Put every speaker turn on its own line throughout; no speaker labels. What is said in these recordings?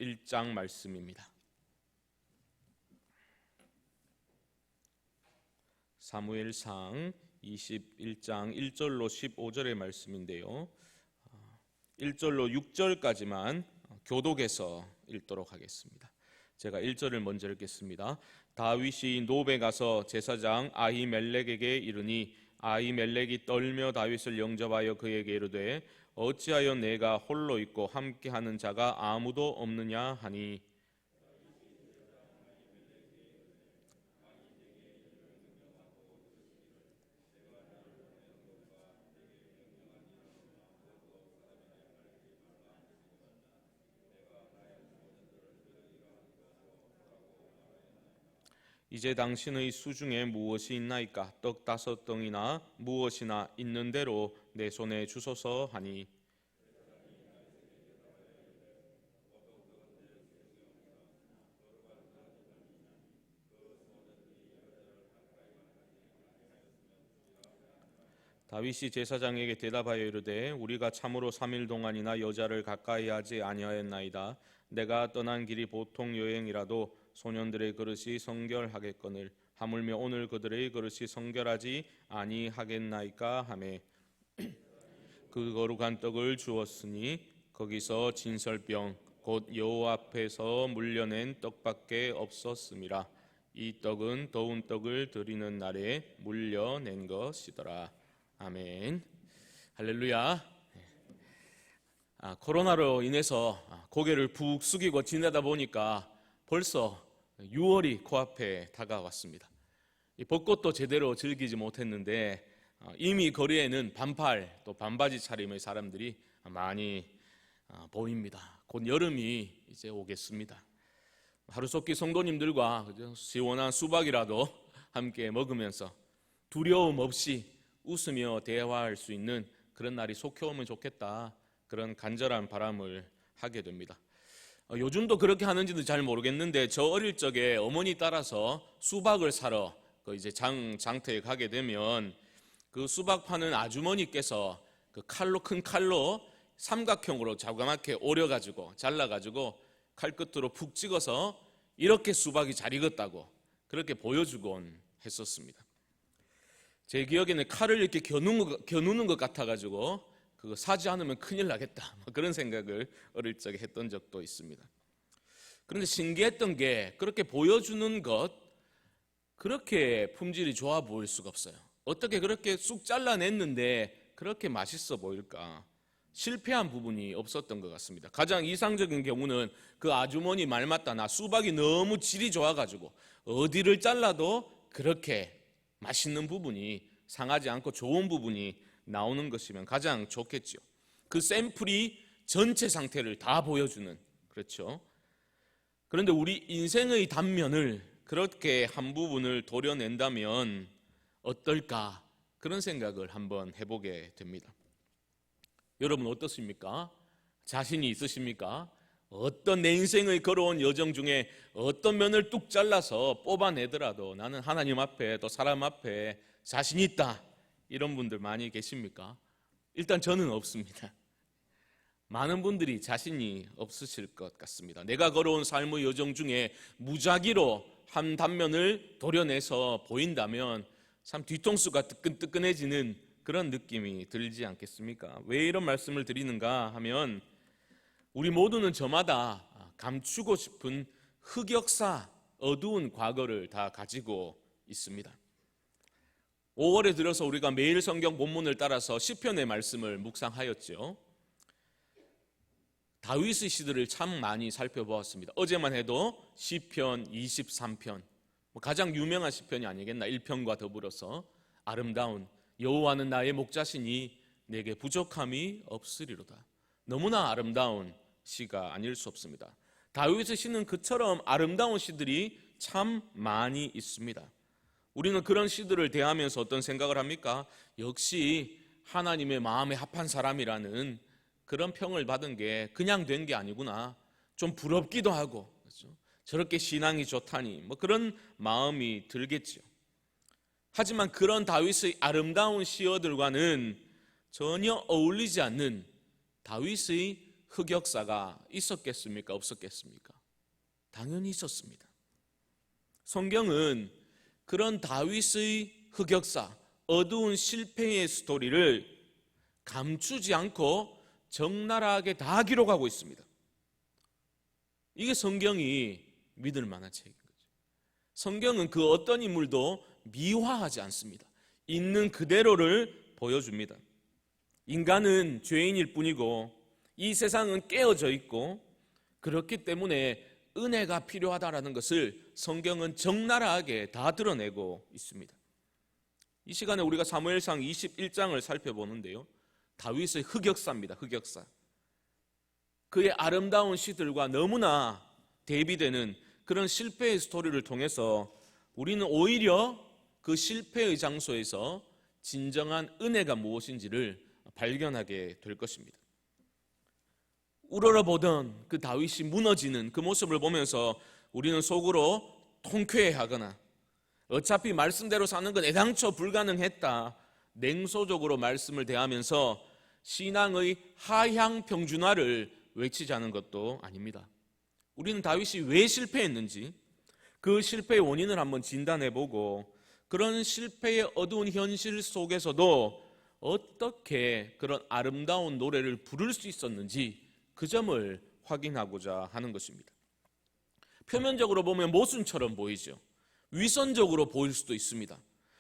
21장 말씀입니다. 사무엘상 21장 1절로 15절의 말씀인데요, 1절로 6절까지만 교독해서 읽도록 하겠습니다. 제가 1절을 먼저 읽겠습니다. 다윗이 노베 가서 제사장 아히멜렉에게 이르니 아히멜렉이 떨며 다윗을 영접하여 그에게 이르되 어찌하여 내가 홀로 있고 함께하는 자가 아무도 없느냐 하니, 이제 당신의 수중에 무엇이 있나이까? 떡 5덩이나 무엇이나 있는 대로 내 손에 주소서 하니, 다윗이 제사장에게 대답하여 이르되 우리가 참으로 3일 동안이나 여자를 가까이 하지 아니하였나이다. 내가 떠난 길이 보통 여행이라도 소년들의 그릇이 성결하겠거늘 하물며 오늘 그들의 그릇이 성결하지 아니하겠나이까 하매, 그 거룩한 떡을 주었으니 거기서 진설병 곧 여호와 앞에서 물려낸 떡밖에 없었음이라. 이 떡은 더운 떡을 드리는 날에 물려낸 것이더라. 아멘. 할렐루야. 코로나로 인해서 고개를 푹 숙이고 지내다 보니까 벌써 6월이 코앞에 다가왔습니다. 벚꽃도 제대로 즐기지 못했는데 이미 거리에는 반팔 또 반바지 차림의 사람들이 많이 보입니다. 곧 여름이 이제 오겠습니다. 하루속히 성도님들과 시원한 수박이라도 함께 먹으면서 두려움 없이 웃으며 대화할 수 있는 그런 날이 속히 오면 좋겠다, 그런 간절한 바람을 하게 됩니다. 요즘도 그렇게 하는지는 잘 모르겠는데 저 어릴 적에 어머니 따라서 수박을 사러 이제 장터에 가게 되면 그 수박 파는 아주머니께서 그 큰 칼로 삼각형으로 자그맣게 오려가지고 잘라가지고 칼끝으로 푹 찍어서 이렇게 수박이 잘 익었다고 그렇게 보여주곤 했었습니다. 제 기억에는 칼을 이렇게 겨누는 것 같아가지고 그거 사지 않으면 큰일 나겠다, 그런 생각을 어릴 적에 했던 적도 있습니다. 그런데 신기했던 게 그렇게 보여주는 것, 그렇게 품질이 좋아 보일 수가 없어요. 어떻게 그렇게 쑥 잘라냈는데 그렇게 맛있어 보일까? 실패한 부분이 없었던 것 같습니다. 가장 이상적인 경우는 그 아주머니 말 맞다, 나 수박이 너무 질이 좋아가지고 어디를 잘라도 그렇게 맛있는 부분이, 상하지 않고 좋은 부분이 나오는 것이면 가장 좋겠죠. 그 샘플이 전체 상태를 다 보여주는, 그렇죠. 그런데 우리 인생의 단면을 그렇게 한 부분을 도려낸다면 어떨까, 그런 생각을 한번 해보게 됩니다. 여러분 어떻습니까? 자신이 있으십니까? 어떤 내 인생의 걸어온 여정 중에 어떤 면을 뚝 잘라서 뽑아내더라도 나는 하나님 앞에 또 사람 앞에 자신이 있다, 이런 분들 많이 계십니까? 일단 저는 없습니다. 많은 분들이 자신이 없으실 것 같습니다. 내가 걸어온 삶의 여정 중에 무작위로 한 단면을 도려내서 보인다면 참 뒤통수가 뜨끈뜨끈해지는 그런 느낌이 들지 않겠습니까? 왜 이런 말씀을 드리는가 하면 우리 모두는 저마다 감추고 싶은 흑역사, 어두운 과거를 다 가지고 있습니다. 5월에 들어서 우리가 매일 성경 본문을 따라서 시편의 말씀을 묵상하였죠. 다윗의 시들을 참 많이 살펴보았습니다. 어제만 해도 시편 23편, 가장 유명한 시편이 아니겠나, 1편과 더불어서 아름다운 여호와는 나의 목자시니 내게 부족함이 없으리로다. 너무나 아름다운 시가 아닐 수 없습니다. 다윗의 시는 그처럼 아름다운 시들이 참 많이 있습니다. 우리는 그런 시들을 대하면서 어떤 생각을 합니까? 역시 하나님의 마음에 합한 사람이라는 그런 평을 받은 게 그냥 된 게 아니구나, 좀 부럽기도 하고, 그렇죠? 저렇게 신앙이 좋다니, 그런 마음이 들겠지요. 하지만 그런 다윗의 아름다운 시어들과는 전혀 어울리지 않는 다윗의 흑역사가 있었겠습니까? 없었겠습니까? 당연히 있었습니다. 성경은 그런 다윗의 흑역사, 어두운 실패의 스토리를 감추지 않고 적나라하게 다 기록하고 있습니다. 이게 성경이 믿을 만한 책인 거죠. 성경은 그 어떤 인물도 미화하지 않습니다. 있는 그대로를 보여줍니다. 인간은 죄인일 뿐이고 이 세상은 깨어져 있고 그렇기 때문에 은혜가 필요하다라는 것을 성경은 적나라하게 다 드러내고 있습니다. 이 시간에 우리가 사무엘상 21장을 살펴보는데요, 다윗의 흑역사입니다. 흑역사. 그의 아름다운 시들과 너무나 대비되는 그런 실패의 스토리를 통해서 우리는 오히려 그 실패의 장소에서 진정한 은혜가 무엇인지를 발견하게 될 것입니다. 우러러보던 그 다윗이 무너지는 그 모습을 보면서 우리는 속으로 통쾌해하거나 어차피 말씀대로 사는 건 애당초 불가능했다, 냉소적으로 말씀을 대하면서 신앙의 하향 평준화를 외치자는 것도 아닙니다. 우리는 다윗이 왜 실패했는지 그 실패의 원인을 한번 진단해보고 그런 실패의 어두운 현실 속에서도 어떻게 그런 아름다운 노래를 부를 수 있었는지 그 점을 확인하고자 하는 것입니다. 표면적으로 보면 모순처럼 보이죠. 위선적으로 보일 수도 있습니다.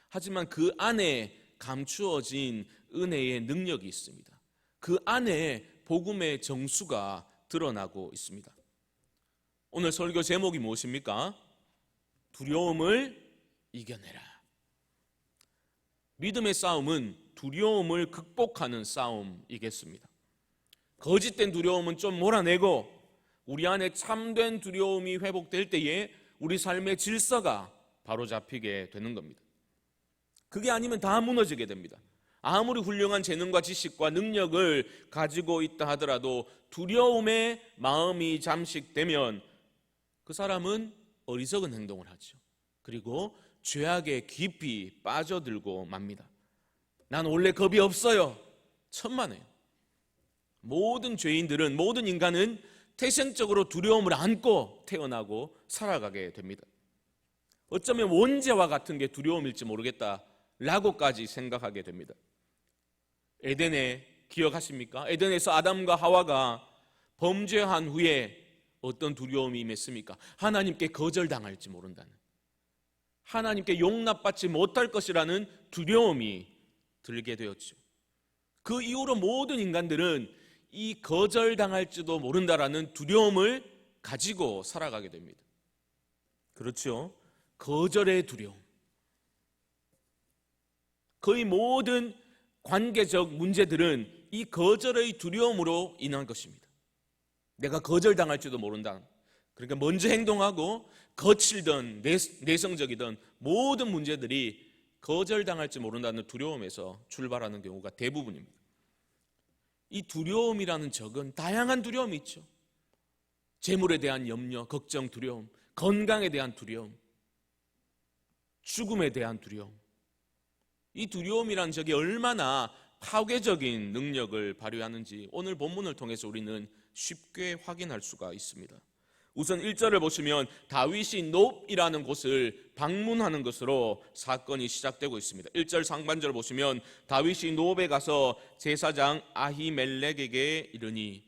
하지만 그 안에 감추어진 은혜의 능력이 있습니다. 그 안에 복음의 정수가 드러나고 있습니다. 오늘 설교 제목이 무엇입니까? 두려움을 이겨내라. 믿음의 싸움은 두려움을 극복하는 싸움이겠습니다. 거짓된 두려움은 좀 몰아내고 우리 안에 참된 두려움이 회복될 때에 우리 삶의 질서가 바로잡히게 되는 겁니다. 그게 아니면 다 무너지게 됩니다. 아무리 훌륭한 재능과 지식과 능력을 가지고 있다 하더라도 두려움에 마음이 잠식되면 그 사람은 어리석은 행동을 하죠. 그리고 죄악에 깊이 빠져들고 맙니다. 난 원래 겁이 없어요. 천만에요. 모든 죄인들은, 모든 인간은 태생적으로 두려움을 안고 태어나고 살아가게 됩니다. 어쩌면 원죄와 같은 게 두려움일지 모르겠다라고까지 생각하게 됩니다. 에덴에 기억하십니까? 에덴에서 아담과 하와가 범죄한 후에 어떤 두려움이 임했습니까? 하나님께 거절당할지 모른다는, 하나님께 용납받지 못할 것이라는 두려움이 들게 되었죠. 그 이후로 모든 인간들은 이 거절당할지도 모른다라는 두려움을 가지고 살아가게 됩니다. 그렇죠? 거절의 두려움. 거의 모든 관계적 문제들은 이 거절의 두려움으로 인한 것입니다. 내가 거절당할지도 모른다. 그러니까 먼저 행동하고 거칠든 내성적이든 모든 문제들이 거절당할지 모른다는 두려움에서 출발하는 경우가 대부분입니다. 이 두려움이라는 적은 다양한 두려움이 있죠. 재물에 대한 염려, 걱정, 두려움, 건강에 대한 두려움, 죽음에 대한 두려움. 이 두려움이라는 적이 얼마나 파괴적인 능력을 발휘하는지 오늘 본문을 통해서 우리는 쉽게 확인할 수가 있습니다. 우선 1절을 보시면 다윗이 놉이라는 곳을 방문하는 것으로 사건이 시작되고 있습니다. 1절 상반절을 보시면 다윗이 놉에 가서 제사장 아히멜렉에게 이르니,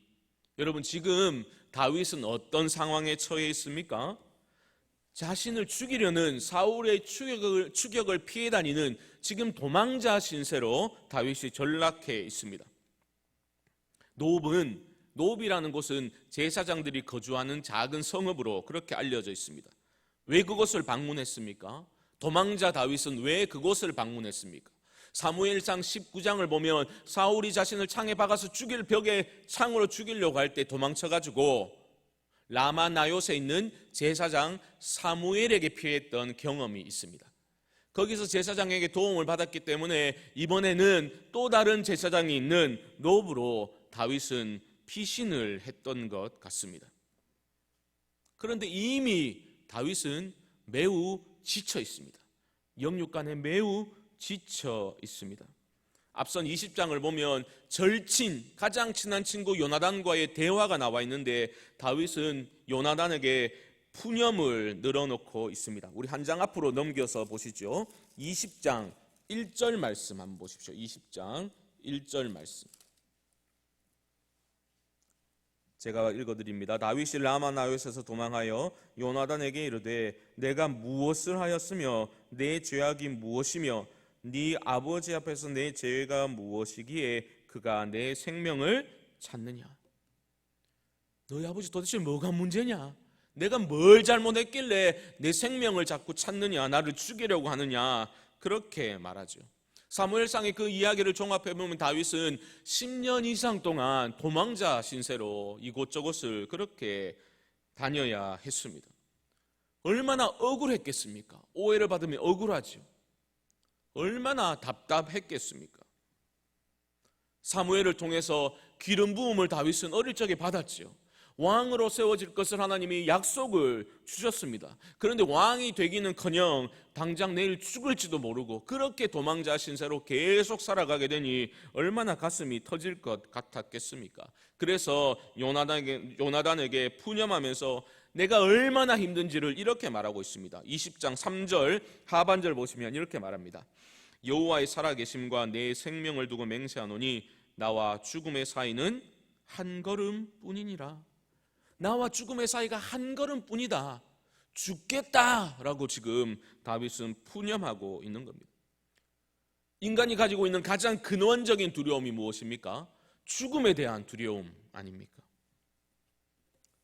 여러분 지금 다윗은 어떤 상황에 처해 있습니까? 자신을 죽이려는 사울의 추격을 피해 다니는 지금 도망자 신세로 다윗이 전락해 있습니다. 놉이라는 곳은 제사장들이 거주하는 작은 성읍으로 그렇게 알려져 있습니다. 왜 그곳을 방문했습니까? 도망자 다윗은 왜 그곳을 방문했습니까? 사무엘상 19장을 보면 사울이 자신을 창에 박아서 죽일 벽에 창으로 죽이려고 할 때 도망쳐가지고 라마 나요스에 있는 제사장 사무엘에게 피했던 경험이 있습니다. 거기서 제사장에게 도움을 받았기 때문에 이번에는 또 다른 제사장이 있는 놉으로 다윗은 피신을 했던 것 같습니다. 그런데 이미 다윗은 매우 지쳐 있습니다. 영육간에 매우 지쳐 있습니다. 앞선 20장을 보면 절친, 가장 친한 친구 요나단과의 대화가 나와 있는데 다윗은 요나단에게 푸념을 늘어놓고 있습니다. 우리 한 장 앞으로 넘겨서 보시죠. 20장 1절 말씀 한번 보십시오. 20장 1절 말씀. 제가 읽어드립니다. 다윗이 라마 나요에서 도망하여 요나단에게 이르되 내가 무엇을 하였으며 내 죄악이 무엇이며 네 아버지 앞에서 내 죄가 무엇이기에 그가 내 생명을 찾느냐. 너희 아버지 도대체 뭐가 문제냐? 내가 뭘 잘못했길래 내 생명을 자꾸 찾느냐, 나를 죽이려고 하느냐, 그렇게 말하죠. 사무엘상의 그 이야기를 종합해보면 다윗은 10년 이상 동안 도망자 신세로 이곳저곳을 그렇게 다녀야 했습니다. 얼마나 억울했겠습니까? 오해를 받으면 억울하죠. 얼마나 답답했겠습니까? 사무엘을 통해서 기름 부음을 다윗은 어릴 적에 받았죠. 왕으로 세워질 것을 하나님이 약속을 주셨습니다. 그런데 왕이 되기는커녕 당장 내일 죽을지도 모르고 그렇게 도망자 신세로 계속 살아가게 되니 얼마나 가슴이 터질 것 같았겠습니까? 그래서 요나단에게 푸념하면서 내가 얼마나 힘든지를 이렇게 말하고 있습니다. 20장 3절 하반절 보시면 이렇게 말합니다. 여호와의 살아계심과 내 생명을 두고 맹세하노니 나와 죽음의 사이는 한 걸음뿐이니라. 나와 죽음의 사이가 한 걸음뿐이다. 죽겠다라고 지금 다윗은 푸념하고 있는 겁니다. 인간이 가지고 있는 가장 근원적인 두려움이 무엇입니까? 죽음에 대한 두려움 아닙니까?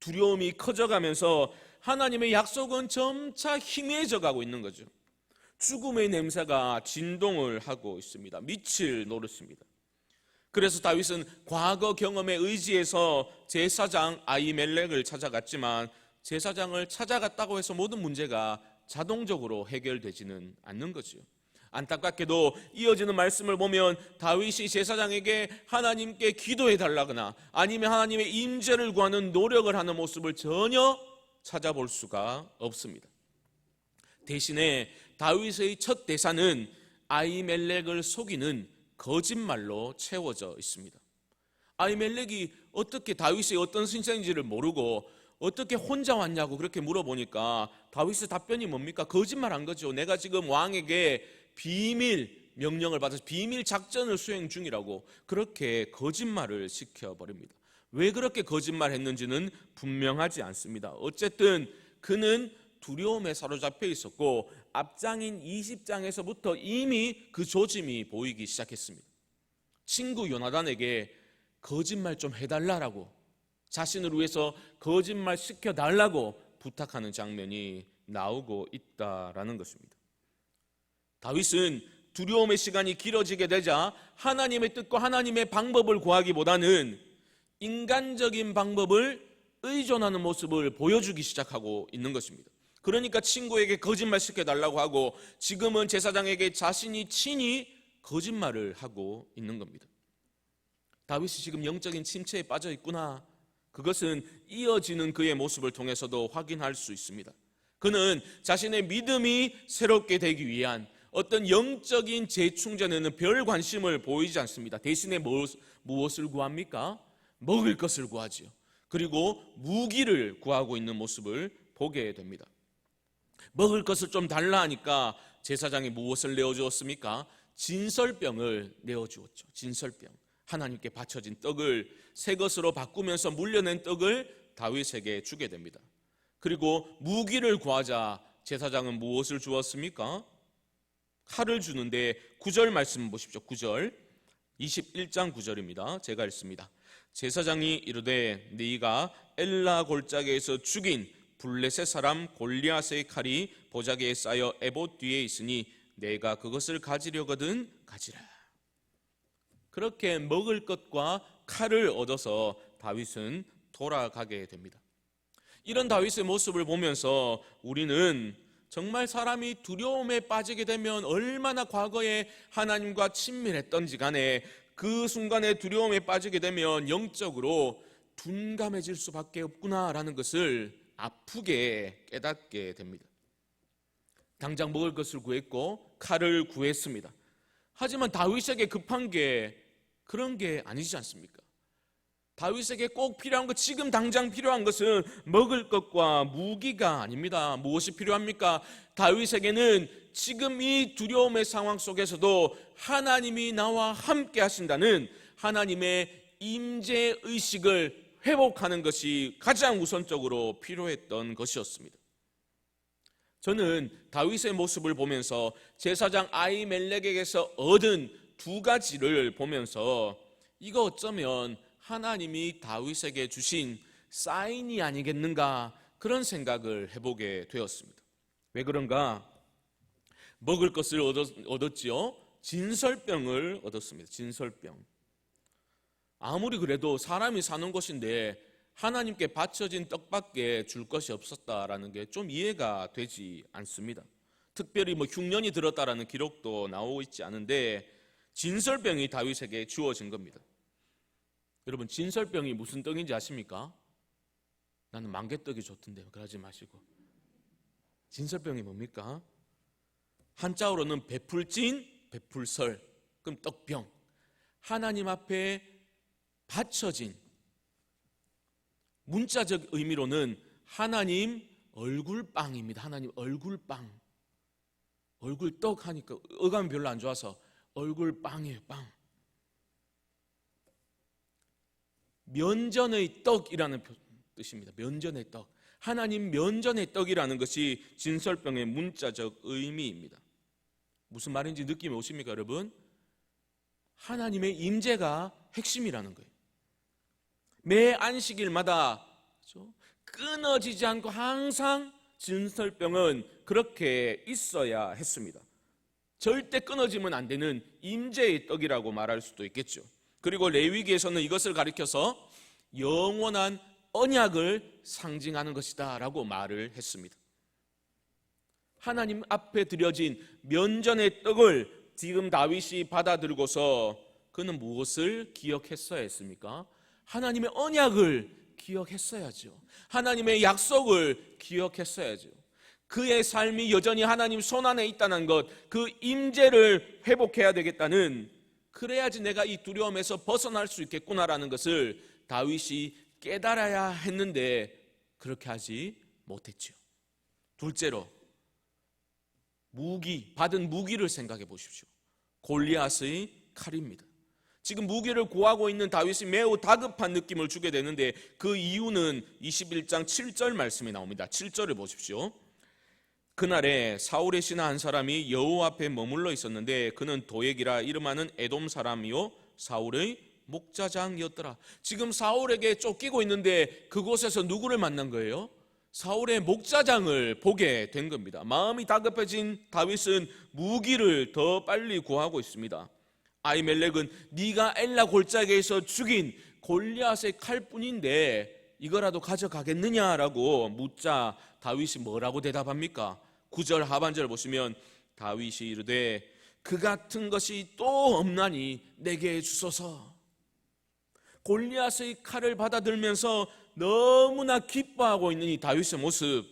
두려움이 커져가면서 하나님의 약속은 점차 희미해져 가고 있는 거죠. 죽음의 냄새가 진동을 하고 있습니다. 미칠 노릇입니다. 그래서 다윗은 과거 경험에 의지해서 제사장 아히멜렉을 찾아갔지만 제사장을 찾아갔다고 해서 모든 문제가 자동적으로 해결되지는 않는 거죠. 안타깝게도 이어지는 말씀을 보면 다윗이 제사장에게 하나님께 기도해 달라거나 아니면 하나님의 임재를 구하는 노력을 하는 모습을 전혀 찾아볼 수가 없습니다. 대신에 다윗의 첫 대사는 아히멜렉을 속이는 거짓말로 채워져 있습니다. 아히멜렉이 어떻게 다윗이 어떤 신세인지를 모르고 어떻게 혼자 왔냐고 그렇게 물어보니까 다윗의 답변이 뭡니까? 거짓말한 거죠. 내가 지금 왕에게 비밀 명령을 받아서 비밀 작전을 수행 중이라고 그렇게 거짓말을 시켜버립니다. 왜 그렇게 거짓말했는지는 분명하지 않습니다. 어쨌든 그는 두려움에 사로잡혀 있었고 앞장인 20장에서부터 이미 그 조짐이 보이기 시작했습니다. 친구 요나단에게 거짓말 좀 해달라고, 자신을 위해서 거짓말 시켜달라고 부탁하는 장면이 나오고 있다라는 것입니다. 다윗은 두려움의 시간이 길어지게 되자 하나님의 뜻과 하나님의 방법을 구하기보다는 인간적인 방법을 의존하는 모습을 보여주기 시작하고 있는 것입니다. 그러니까 친구에게 거짓말 시켜달라고 하고 지금은 제사장에게 자신이 친히 거짓말을 하고 있는 겁니다. 다윗이 지금 영적인 침체에 빠져 있구나. 그것은 이어지는 그의 모습을 통해서도 확인할 수 있습니다. 그는 자신의 믿음이 새롭게 되기 위한 어떤 영적인 재충전에는 별 관심을 보이지 않습니다. 대신에 무엇을 구합니까? 먹을 것을 구하지요. 그리고 무기를 구하고 있는 모습을 보게 됩니다. 먹을 것을 좀 달라 하니까 제사장이 무엇을 내어주었습니까? 진설병을 내어주었죠. 진설병. 하나님께 바쳐진 떡을 새 것으로 바꾸면서 물려낸 떡을 다윗에게 주게 됩니다. 그리고 무기를 구하자 제사장은 무엇을 주었습니까? 칼을 주는데 9절 말씀 보십시오. 9절 21장 9절입니다. 제가 읽습니다. 제사장이 이르되 네가 엘라 골짜기에서 죽인 블레셋 사람 골리앗의 칼이 보자기에 쌓여 에봇 뒤에 있으니 내가 그것을 가지려거든 가지라. 그렇게 먹을 것과 칼을 얻어서 다윗은 돌아가게 됩니다. 이런 다윗의 모습을 보면서 우리는 정말 사람이 두려움에 빠지게 되면 얼마나 과거에 하나님과 친밀했던지 간에 그 순간에 두려움에 빠지게 되면 영적으로 둔감해질 수밖에 없구나라는 것을 아프게 깨닫게 됩니다. 당장 먹을 것을 구했고 칼을 구했습니다. 하지만 다윗에게 급한 게 그런 게 아니지 않습니까? 다윗에게 꼭 필요한 것, 지금 당장 필요한 것은 먹을 것과 무기가 아닙니다. 무엇이 필요합니까? 다윗에게는 지금 이 두려움의 상황 속에서도 하나님이 나와 함께 하신다는 하나님의 임재의식을 회복하는 것이 가장 우선적으로 필요했던 것이었습니다. 저는 다윗의 모습을 보면서 제사장 아히멜렉에게서 얻은 두 가지를 보면서 이거 어쩌면 하나님이 다윗에게 주신 사인이 아니겠는가, 그런 생각을 해보게 되었습니다. 왜 그런가? 먹을 것을 얻었지요. 진설병을 얻었습니다. 진설병. 아무리 그래도 사람이 사는 곳인데 하나님께 바쳐진 떡밖에 줄 것이 없었다라는 게 좀 이해가 되지 않습니다. 특별히 흉년이 들었다라는 기록도 나오고 있지 않은데 진설병이 다윗에게 주어진 겁니다. 여러분, 진설병이 무슨 떡인지 아십니까? 나는 만개떡이 좋던데 그러지 마시고. 진설병이 뭡니까? 한자어로는 베풀진, 베풀설, 그럼 떡병. 하나님 앞에 바쳐진, 문자적 의미로는 하나님 얼굴빵입니다. 하나님 얼굴빵. 얼굴떡 하니까 어감이 별로 안 좋아서 얼굴빵이에요. 빵. 면전의 떡이라는 뜻입니다. 면전의 떡. 하나님 면전의 떡이라는 것이 진설병의 문자적 의미입니다. 무슨 말인지 느낌이 오십니까, 여러분? 하나님의 임재가 핵심이라는 거예요. 매 안식일마다 끊어지지 않고 항상 진설병은 그렇게 있어야 했습니다. 절대 끊어지면 안 되는 임재의 떡이라고 말할 수도 있겠죠. 그리고 레위기에서는 이것을 가리켜서 영원한 언약을 상징하는 것이다 라고 말을 했습니다. 하나님 앞에 드려진 면전의 떡을 지금 다윗이 받아들고서 그는 무엇을 기억했어야 했습니까? 하나님의 언약을 기억했어야죠. 하나님의 약속을 기억했어야죠. 그의 삶이 여전히 하나님 손안에 있다는 것, 그 임재를 회복해야 되겠다는, 그래야지 내가 이 두려움에서 벗어날 수 있겠구나라는 것을 다윗이 깨달아야 했는데 그렇게 하지 못했죠. 둘째로, 받은 무기를 생각해 보십시오. 골리앗의 칼입니다. 지금 무기를 구하고 있는 다윗이 매우 다급한 느낌을 주게 되는데 그 이유는 21장 7절 말씀이 나옵니다. 7절을 보십시오. 그날에 사울의 신하 한 사람이 여호와 앞에 머물러 있었는데 그는 도액이라 이름하는 에돔 사람이요 사울의 목자장이었더라. 지금 사울에게 쫓기고 있는데 그곳에서 누구를 만난 거예요? 사울의 목자장을 보게 된 겁니다. 마음이 다급해진 다윗은 무기를 더 빨리 구하고 있습니다. 아히멜렉은 네가 엘라 골짜기에서 죽인 골리앗의 칼뿐인데 이거라도 가져가겠느냐라고 묻자 다윗이 뭐라고 대답합니까? 9절 하반절 보시면 다윗이 이르되 그 같은 것이 또 없나니 내게 주소서. 골리앗의 칼을 받아들면서 너무나 기뻐하고 있는 이 다윗의 모습,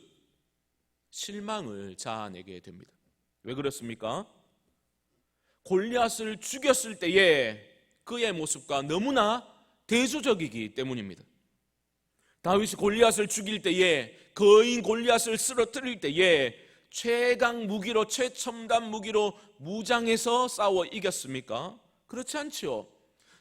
실망을 자아내게 됩니다. 왜 그렇습니까? 골리앗을 죽였을 때의 그의 모습과 너무나 대조적이기 때문입니다. 다윗이 골리앗을 죽일 때에, 거인 골리앗을 쓰러뜨릴 때에 최강 무기로, 최첨단 무기로 무장해서 싸워 이겼습니까? 그렇지 않지요.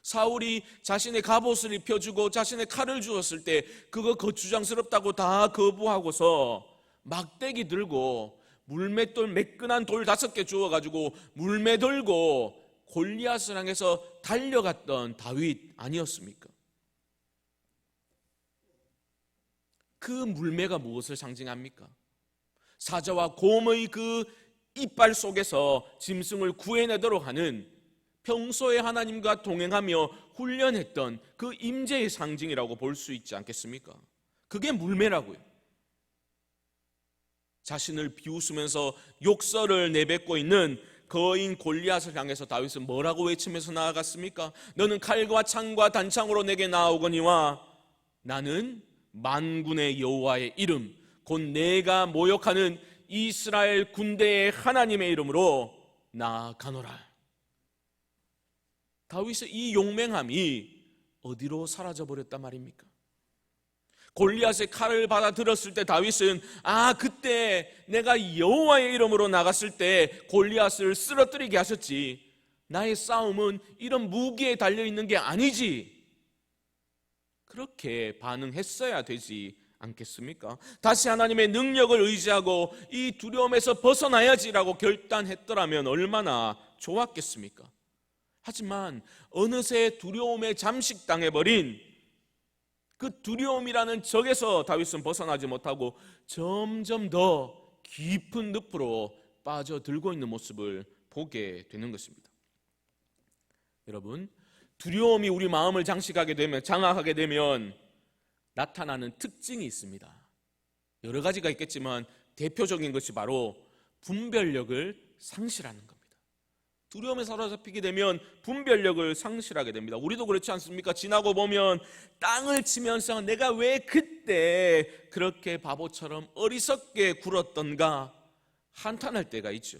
사울이 자신의 갑옷을 입혀주고 자신의 칼을 주었을 때 그거 거추장스럽다고 다 거부하고서 막대기 들고 물맷돌, 매끈한 돌 5개 주워가지고 물매 들고 골리앗을 향해서 달려갔던 다윗 아니었습니까? 그 물매가 무엇을 상징합니까? 사자와 곰의 그 이빨 속에서 짐승을 구해내도록 하는, 평소에 하나님과 동행하며 훈련했던 그 임재의 상징이라고 볼 수 있지 않겠습니까? 그게 물매라고요. 자신을 비웃으면서 욕설을 내뱉고 있는 거인 골리앗을 향해서 다윗은 뭐라고 외치면서 나아갔습니까? 너는 칼과 창과 단창으로 내게 나아오거니와 나는 만군의 여호와의 이름, 곧 내가 모욕하는 이스라엘 군대의 하나님의 이름으로 나아가노라. 다윗의 이 용맹함이 어디로 사라져 버렸단 말입니까? 골리앗의 칼을 받아 들었을 때 다윗은 그때 내가 여호와의 이름으로 나갔을 때 골리앗을 쓰러뜨리게 하셨지, 나의 싸움은 이런 무기에 달려있는 게 아니지, 그렇게 반응했어야 되지 않겠습니까? 다시 하나님의 능력을 의지하고 이 두려움에서 벗어나야지라고 결단했더라면 얼마나 좋았겠습니까? 하지만 어느새 두려움에 잠식당해버린 그 두려움이라는 적에서 다윗은 벗어나지 못하고 점점 더 깊은 늪으로 빠져들고 있는 모습을 보게 되는 것입니다. 여러분, 두려움이 우리 마음을 장악하게 되면 나타나는 특징이 있습니다. 여러 가지가 있겠지만 대표적인 것이 바로 분별력을 상실하는 겁니다. 두려움에 사로잡히게 되면 분별력을 상실하게 됩니다. 우리도 그렇지 않습니까? 지나고 보면 땅을 치면서 내가 왜 그때 그렇게 바보처럼 어리석게 굴었던가 한탄할 때가 있죠.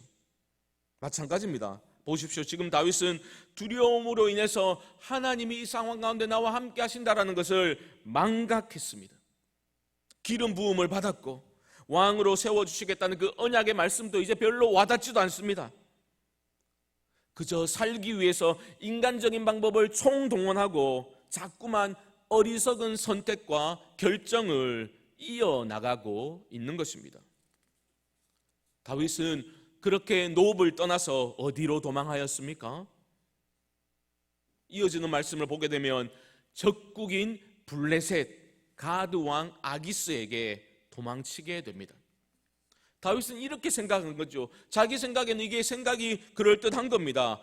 마찬가지입니다. 보십시오. 지금 다윗은 두려움으로 인해서 하나님이 이 상황 가운데 나와 함께 하신다라는 것을 망각했습니다. 기름 부음을 받았고 왕으로 세워주시겠다는 그 언약의 말씀도 이제 별로 와닿지도 않습니다. 그저 살기 위해서 인간적인 방법을 총동원하고 자꾸만 어리석은 선택과 결정을 이어나가고 있는 것입니다. 다윗은 그렇게 노업을 떠나서 어디로 도망하였습니까? 이어지는 말씀을 보게 되면 적국인 블레셋 가드 왕 아기스에게 도망치게 됩니다. 다윗은 이렇게 생각한 거죠. 자기 생각에는 이게 생각이 그럴듯한 겁니다.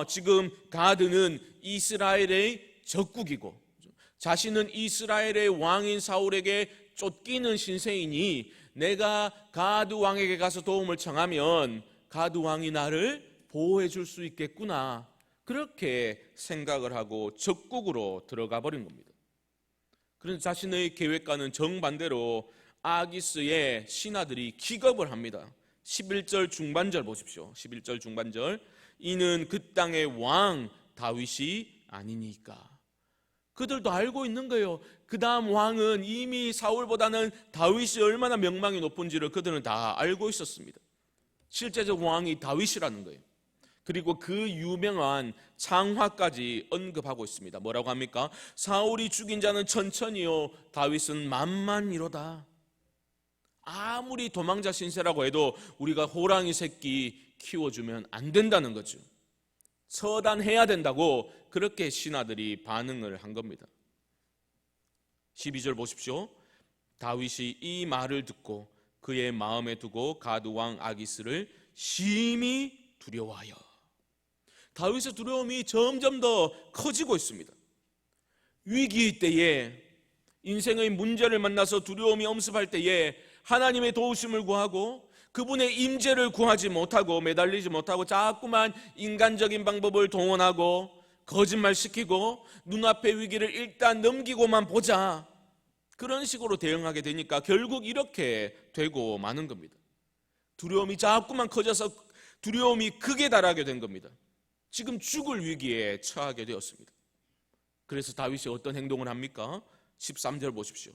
지금 가드는 이스라엘의 적국이고 자신은 이스라엘의 왕인 사울에게 쫓기는 신세이니 내가 가드 왕에게 가서 도움을 청하면 가드 왕이 나를 보호해 줄 수 있겠구나, 그렇게 생각을 하고 적국으로 들어가 버린 겁니다. 그런데 자신의 계획과는 정반대로 아기스의 신하들이 기겁을 합니다. 11절 중반절 보십시오. 11절 중반절. 이는 그 땅의 왕 다윗이 아니니까. 그들도 알고 있는 거예요. 그 다음 왕은 이미 사울보다는 다윗이 얼마나 명망이 높은지를 그들은 다 알고 있었습니다. 실제적 왕이 다윗이라는 거예요. 그리고 그 유명한 창화까지 언급하고 있습니다. 뭐라고 합니까? 사울이 죽인 자는 천천히요 다윗은 만만이로다. 아무리 도망자 신세라고 해도 우리가 호랑이 새끼 키워주면 안 된다는 거죠. 처단해야 된다고 그렇게 신하들이 반응을 한 겁니다. 12절 보십시오. 다윗이 이 말을 듣고 그의 마음에 두고 가드 왕 아기스를 심히 두려워하여. 다윗의 두려움이 점점 더 커지고 있습니다. 위기의 때에, 인생의 문제를 만나서 두려움이 엄습할 때에 하나님의 도우심을 구하고 그분의 임재를 구하지 못하고 매달리지 못하고 자꾸만 인간적인 방법을 동원하고 거짓말시키고 눈앞의 위기를 일단 넘기고만 보자, 그런 식으로 대응하게 되니까 결국 이렇게 되고 마는 겁니다. 두려움이 자꾸만 커져서 두려움이 극에 달하게 된 겁니다. 지금 죽을 위기에 처하게 되었습니다. 그래서 다윗이 어떤 행동을 합니까? 13절 보십시오.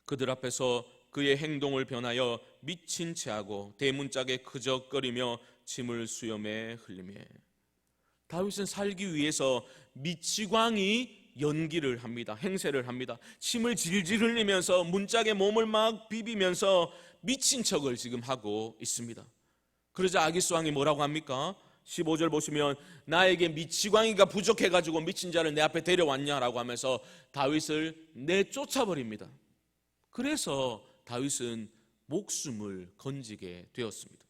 그들 앞에서 그의 행동을 변하여 미친 체하고 대문짝에 그적거리며 침을 수염에 흘리며. 다윗은 살기 위해서 미치광이 연기를 합니다. 행세를 합니다. 침을 질질 흘리면서 문짝에 몸을 막 비비면서 미친 척을 지금 하고 있습니다. 그러자 아기스 왕이 뭐라고 합니까? 15절 보시면 나에게 미치광이가 부족해가지고 미친 자를 내 앞에 데려왔냐라고 하면서 다윗을 내쫓아버립니다. 그래서 다윗은 목숨을 건지게 되었습니다.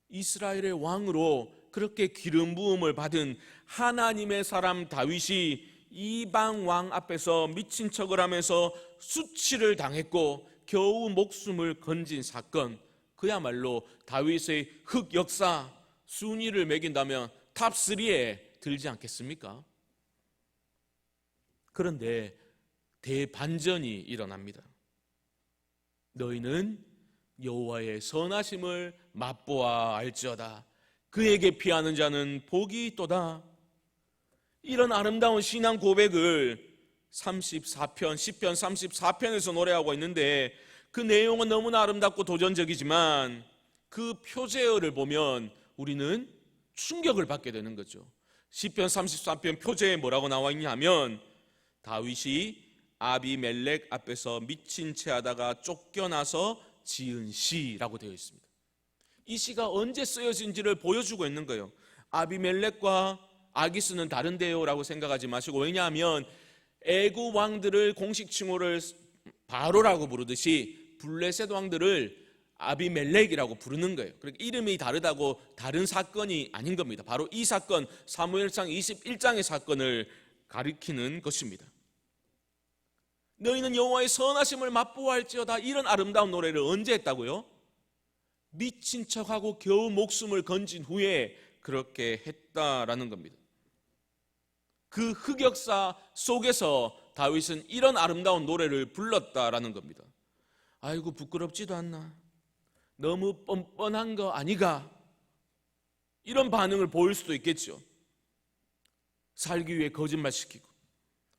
이스라엘의 왕으로 그렇게 기름 부음을 받은 하나님의 사람 다윗이 이방 왕 앞에서 미친 척을 하면서 수치를 당했고 겨우 목숨을 건진 사건, 그야말로 다윗의 흑역사 순위를 매긴다면 탑3에 들지 않겠습니까? 그런데 대반전이 일어납니다. 너희는 여호와의 선하심을 맛보아 알지어다. 그에게 피하는 자는 복이 있도다. 이런 아름다운 신앙 고백을 34편, 시편 34편에서 노래하고 있는데, 그 내용은 너무나 아름답고 도전적이지만 그 표제어를 보면 우리는 충격을 받게 되는 거죠. 시편 34편 표제에 뭐라고 나와 있냐면, 다윗이 아비멜렉 앞에서 미친 채 하다가 쫓겨나서 지은 시라고 되어 있습니다. 이 시가 언제 쓰여진지를 보여주고 있는 거예요. 아비멜렉과 아기스는 다른데요 라고 생각하지 마시고, 왜냐하면 애굽 왕들을 공식 칭호를 바로라고 부르듯이 블레셋 왕들을 아비멜렉이라고 부르는 거예요. 그러니까 이름이 다르다고 다른 사건이 아닌 겁니다. 바로 이 사건, 사무엘상 21장의 사건을 가리키는 것입니다. 너희는 여호와의 선하심을 맛보아할지어다. 이런 아름다운 노래를 언제 했다고요? 미친 척하고 겨우 목숨을 건진 후에 그렇게 했다라는 겁니다. 그 흑역사 속에서 다윗은 이런 아름다운 노래를 불렀다라는 겁니다. 아이고, 부끄럽지도 않나? 너무 뻔뻔한 거 아니가? 이런 반응을 보일 수도 있겠죠. 살기 위해 거짓말시키고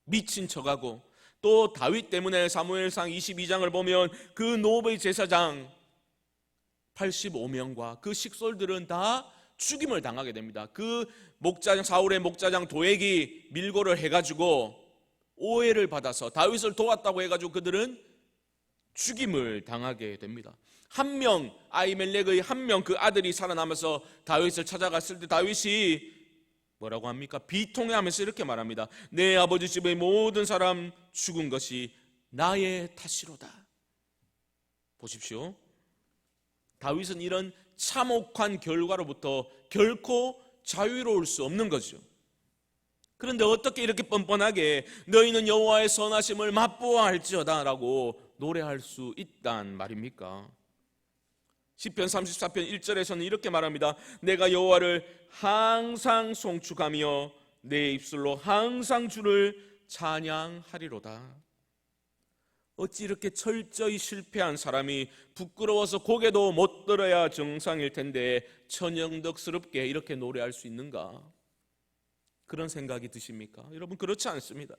미친 척하고, 또 다윗 때문에 사무엘상 22장을 보면 그 노브의 제사장 85명과 그 식솔들은 다 죽임을 당하게 됩니다. 그 목자장, 사울의 목자장 도액이 밀고를 해가지고 오해를 받아서 다윗을 도왔다고 해가지고 그들은 죽임을 당하게 됩니다. 한 명, 아히멜렉의 한 명 그 아들이 살아남아서 다윗을 찾아갔을 때 다윗이 뭐라고 합니까? 비통해하면서 이렇게 말합니다. 내 아버지 집의 모든 사람 죽은 것이 나의 탓이로다. 보십시오. 다윗은 이런 참혹한 결과로부터 결코 자유로울 수 없는 거죠. 그런데 어떻게 이렇게 뻔뻔하게 너희는 여호와의 선하심을 맛보아 할지어다 라고 노래할 수 있단 말입니까? 시편 34편 1절에서는 이렇게 말합니다. 내가 여호와를 항상 송축하며 내 입술로 항상 주를 찬양하리로다. 어찌 이렇게 철저히 실패한 사람이 부끄러워서 고개도 못 들어야 정상일 텐데 천연덕스럽게 이렇게 노래할 수 있는가? 그런 생각이 드십니까? 여러분, 그렇지 않습니다.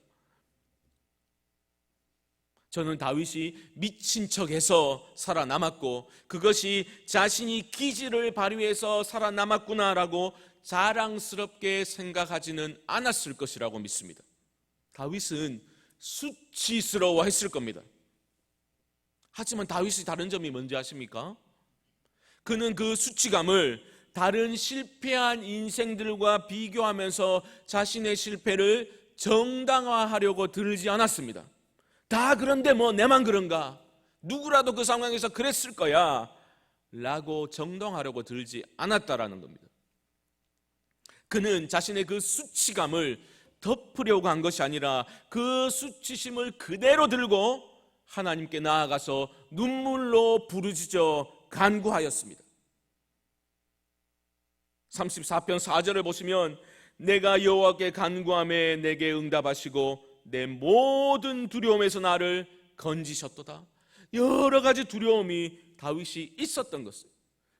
저는 다윗이 미친 척해서 살아남았고 그것이 자신이 기질을 발휘해서 살아남았구나라고 자랑스럽게 생각하지는 않았을 것이라고 믿습니다. 다윗은 수치스러워했을 겁니다. 하지만 다윗이 다른 점이 뭔지 아십니까? 그는 그 수치감을 다른 실패한 인생들과 비교하면서 자신의 실패를 정당화하려고 들지 않았습니다. 다 그런데 뭐 내만 그런가? 누구라도 그 상황에서 그랬을 거야 라고 정당화하려고 들지 않았다라는 겁니다. 그는 자신의 그 수치감을 덮으려고 한 것이 아니라 그 수치심을 그대로 들고 하나님께 나아가서 눈물로 부르짖어 간구하였습니다. 34편 4절을 보시면 내가 여호와께 간구하매 내게 응답하시고 내 모든 두려움에서 나를 건지셨도다. 여러 가지 두려움이 다윗이 있었던 것을,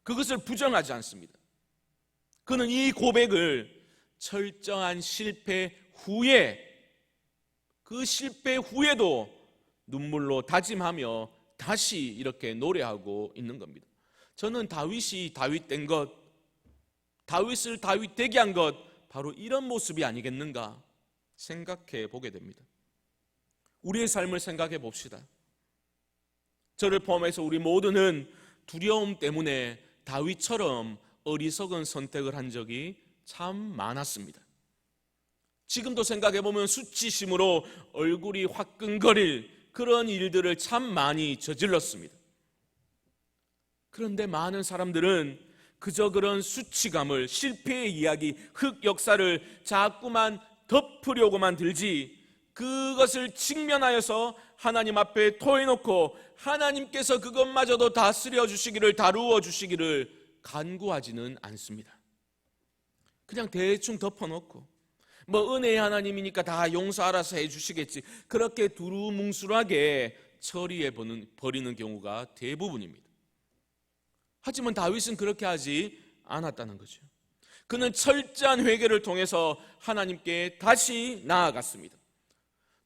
그것을 부정하지 않습니다. 그는 이 고백을 철저한 실패 후에, 그 실패 후에도 눈물로 다짐하며 다시 이렇게 노래하고 있는 겁니다. 저는 다윗이 다윗 된 것, 다윗을 다윗 되게 한 것, 바로 이런 모습이 아니겠는가 생각해 보게 됩니다. 우리의 삶을 생각해 봅시다. 저를 포함해서 우리 모두는 두려움 때문에 다윗처럼 어리석은 선택을 한 적이 참 많았습니다. 지금도 생각해 보면 수치심으로 얼굴이 화끈거릴 그런 일들을 참 많이 저질렀습니다. 그런데 많은 사람들은 그저 그런 수치감을, 실패의 이야기, 흑역사를 자꾸만 덮으려고만 들지, 그것을 직면하여서 하나님 앞에 토해놓고 하나님께서 그것마저도 다스려 주시기를, 다루어 주시기를 간구하지는 않습니다. 그냥 대충 덮어놓고 뭐 은혜의 하나님이니까 다 용서 알아서 해주시겠지, 그렇게 두루뭉술하게 처리해 버리는 경우가 대부분입니다. 하지만 다윗은 그렇게 하지 않았다는 거죠. 그는 철저한 회개를 통해서 하나님께 다시 나아갔습니다.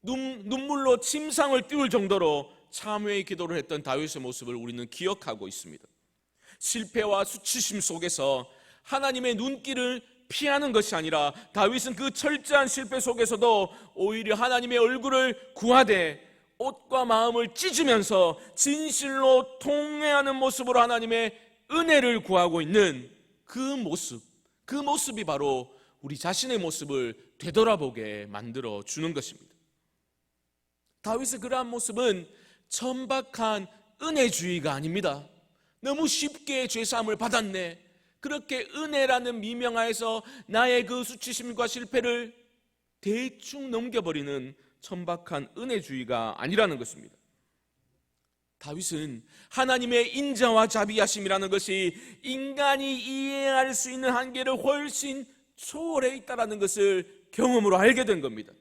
눈물로 침상을 띄울 정도로 참회의 기도를 했던 다윗의 모습을 우리는 기억하고 있습니다. 실패와 수치심 속에서 하나님의 눈길을 피하는 것이 아니라 다윗은 그 철저한 실패 속에서도 오히려 하나님의 얼굴을 구하되 옷과 마음을 찢으면서 진실로 통회하는 모습으로 하나님의 은혜를 구하고 있는 그 모습이 바로 우리 자신의 모습을 되돌아보게 만들어 주는 것입니다. 다윗의 그러한 모습은 천박한 은혜주의가 아닙니다. 너무 쉽게 죄사함을 받았네, 그렇게 은혜라는 미명하에서 나의 그 수치심과 실패를 대충 넘겨버리는 천박한 은혜주의가 아니라는 것입니다. 다윗은 하나님의 인자와 자비하심이라는 것이 인간이 이해할 수 있는 한계를 훨씬 초월해 있다는 것을 경험으로 알게 된 겁니다.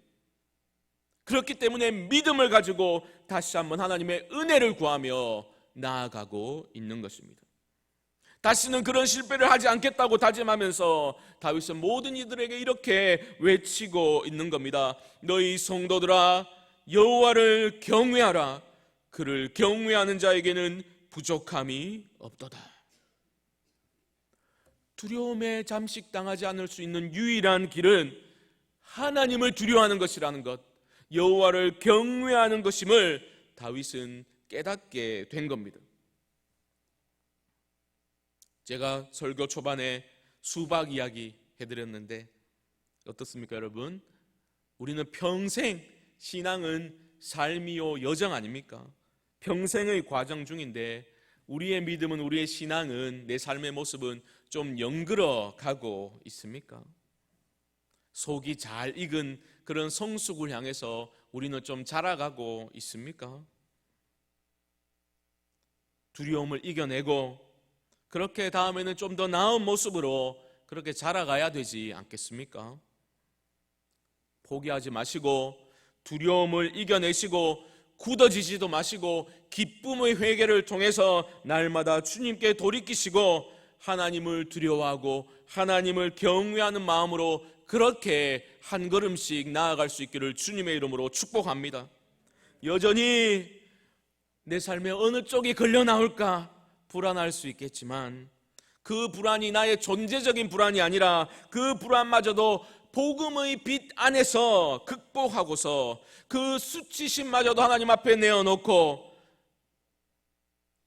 그렇기 때문에 믿음을 가지고 다시 한번 하나님의 은혜를 구하며 나아가고 있는 것입니다. 다시는 그런 실패를 하지 않겠다고 다짐하면서 다윗은 모든 이들에게 이렇게 외치고 있는 겁니다. 너희 성도들아, 여호와를 경외하라. 그를 경외하는 자에게는 부족함이 없도다. 두려움에 잠식당하지 않을 수 있는 유일한 길은 하나님을 두려워하는 것이라는 것, 여호와를 경외하는 것임을 다윗은 깨닫게 된 겁니다. 제가 설교 초반에 수박 이야기 해드렸는데 어떻습니까, 여러분? 우리는 평생, 신앙은 삶이요 여정 아닙니까? 평생의 과정 중인데 우리의 믿음은, 우리의 신앙은, 내 삶의 모습은 좀 연그러 가고 있습니까? 속이 잘 익은 그런 성숙을 향해서 우리는 좀 자라가고 있습니까? 두려움을 이겨내고 그렇게 다음에는 좀 더 나은 모습으로 그렇게 자라가야 되지 않겠습니까? 포기하지 마시고 두려움을 이겨내시고 굳어지지도 마시고 기쁨의 회개를 통해서 날마다 주님께 돌이키시고 하나님을 두려워하고 하나님을 경외하는 마음으로 그렇게 한 걸음씩 나아갈 수 있기를 주님의 이름으로 축복합니다. 여전히 내 삶에 어느 쪽이 걸려 나올까 불안할 수 있겠지만 그 불안이 나의 존재적인 불안이 아니라 그 불안마저도 복음의 빛 안에서 극복하고서 그 수치심마저도 하나님 앞에 내어놓고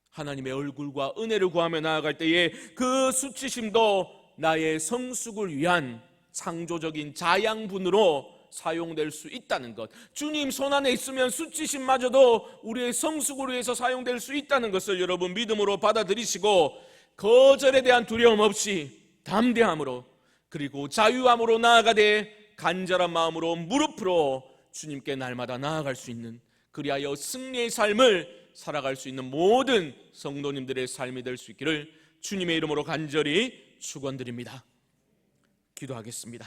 하나님의 얼굴과 은혜를 구하며 나아갈 때에 그 수치심도 나의 성숙을 위한 창조적인 자양분으로 사용될 수 있다는 것, 주님 손안에 있으면 수치심마저도 우리의 성숙을 위해서 사용될 수 있다는 것을 여러분 믿음으로 받아들이시고 거절에 대한 두려움 없이 담대함으로 그리고 자유함으로 나아가되 간절한 마음으로 무릎으로 주님께 날마다 나아갈 수 있는, 그리하여 승리의 삶을 살아갈 수 있는 모든 성도님들의 삶이 될 수 있기를 주님의 이름으로 간절히 축원드립니다. 기도하겠습니다.